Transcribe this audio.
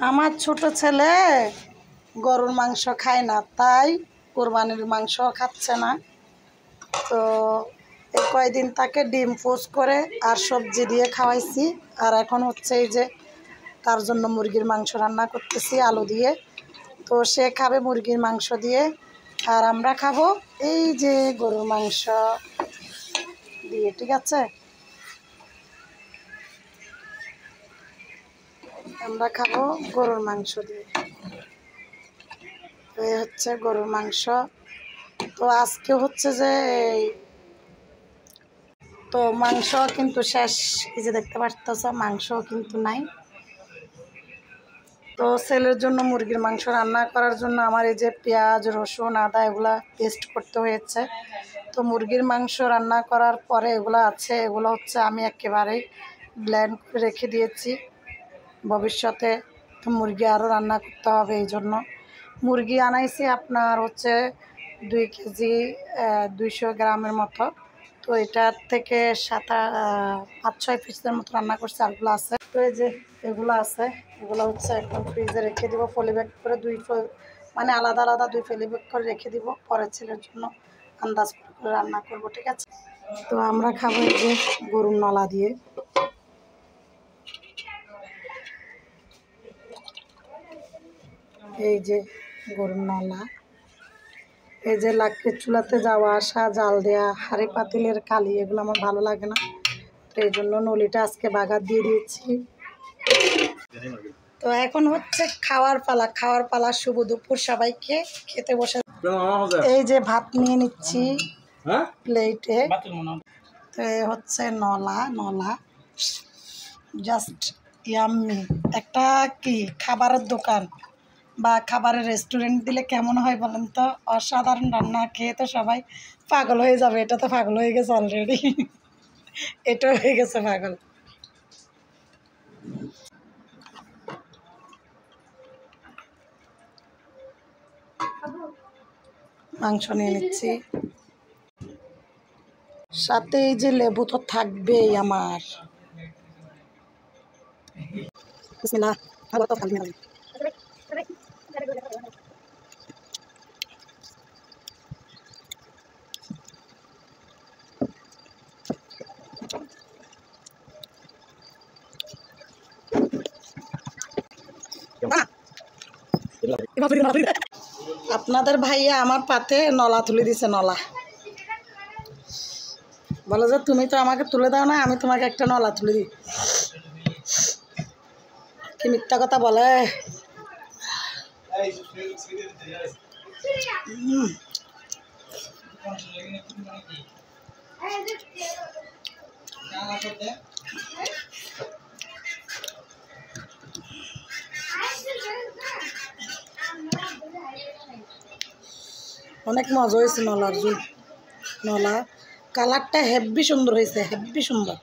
আমার ছোট ছেলে গরুর মাংস খায় না, তাই কোরবানির মাংস খাচ্ছে না। তো এই কয়দিন তাকে ডিম পোচ করে আর সবজি দিয়ে খাওয়াইছি। আর এখন হচ্ছে এই যে তার জন্য মুরগির মাংস রান্না করতেছি আলু দিয়ে। তো সে খাবে মুরগির মাংস দিয়ে, আর আমরা খাবো এই যে গরুর মাংস দিয়ে। ঠিক আছে, আমরা খাবো গরুর মাংস দিয়ে। তো এই হচ্ছে গরুর মাংস। তো আজকে হচ্ছে যে তো মাংস কিন্তু শেষ, এই যে দেখতে পাচ্ছ মাংস কিন্তু নাই। তো ছেলের জন্য মুরগির মাংস রান্না করার জন্য আমার এই যে পেঁয়াজ রসুন আদা এগুলা পেস্ট করতে হয়েছে। তো মুরগির মাংস রান্না করার পরে এগুলো আছে, এগুলো হচ্ছে আমি একেবারেই ব্লেন্ড করে রেখে দিয়েছি। ভবিষ্যতে তো মুরগি আরও রান্না করতে হবে, এই জন্য মুরগি আনাইছি আপনার হচ্ছে 2 কেজি 200 গ্রামের মতো। তো এটার থেকে 5-6 পিসের মতো রান্না করছি, আরগুলো আছে। তো এই যে এগুলো আছে, এগুলো হচ্ছে একদম ফ্রিজে রেখে দিব পলি ব্যাগ করে, মানে আলাদা আলাদা 2 পলি ব্যাগ করে রেখে দিব। পরের ছেলের জন্য আন্দাজ করে রান্না করব। ঠিক আছে, তো আমরা খাবো এই যে গরুর নলা দিয়ে। এই যে গরুর নলা, এই যে লাকড়ির চুলাতে যাওয়া আসা, জাল দেওয়া, হাঁড়ি পাতিলের কালি, এগুলো আমার ভালো লাগে না। তো এই জন্য নলিটা আজকে বাগার দিয়ে দিয়েছি। তো এখন হচ্ছে খাওয়ার পালা, খাওয়ার পালা। শুভ দুপুর সবাইকে, খেতে বসে। এই যে ভাত নিয়ে নিচ্ছি প্লেটে। তো এই হচ্ছে নলা, নলা জাস্ট ইয়াম্মি। একটা কি খাবারের দোকান বা খাবারের রেস্টুরেন্ট দিলে কেমন হয় বলেন তো? অসাধারণ রান্না, খেয়ে তো সবাই পাগল হয়ে যাবে। এটা তো পাগল হয়ে গেছে অলরেডি, এটা হয়ে গেছে পাগল। মাংস নিয়ে নিচ্ছি, সাথে এই যে লেবু তো থাকবেই আমার। বিসমিল্লাহ। আপনাদের ভাইয়া আমার পাতে নলা তুলে দিছে। নলা বলে যে তুমি তো আমাকে তুলে দাও না, আমি তোমাকে একটা নলা তুলে দিই। কি মিথ্যা কথা বলে। অনেক মজা হয়েছে নলার ঝুল। নলা কালারটা হেব্বি সুন্দর হয়েছে, হেব্বি সুন্দর।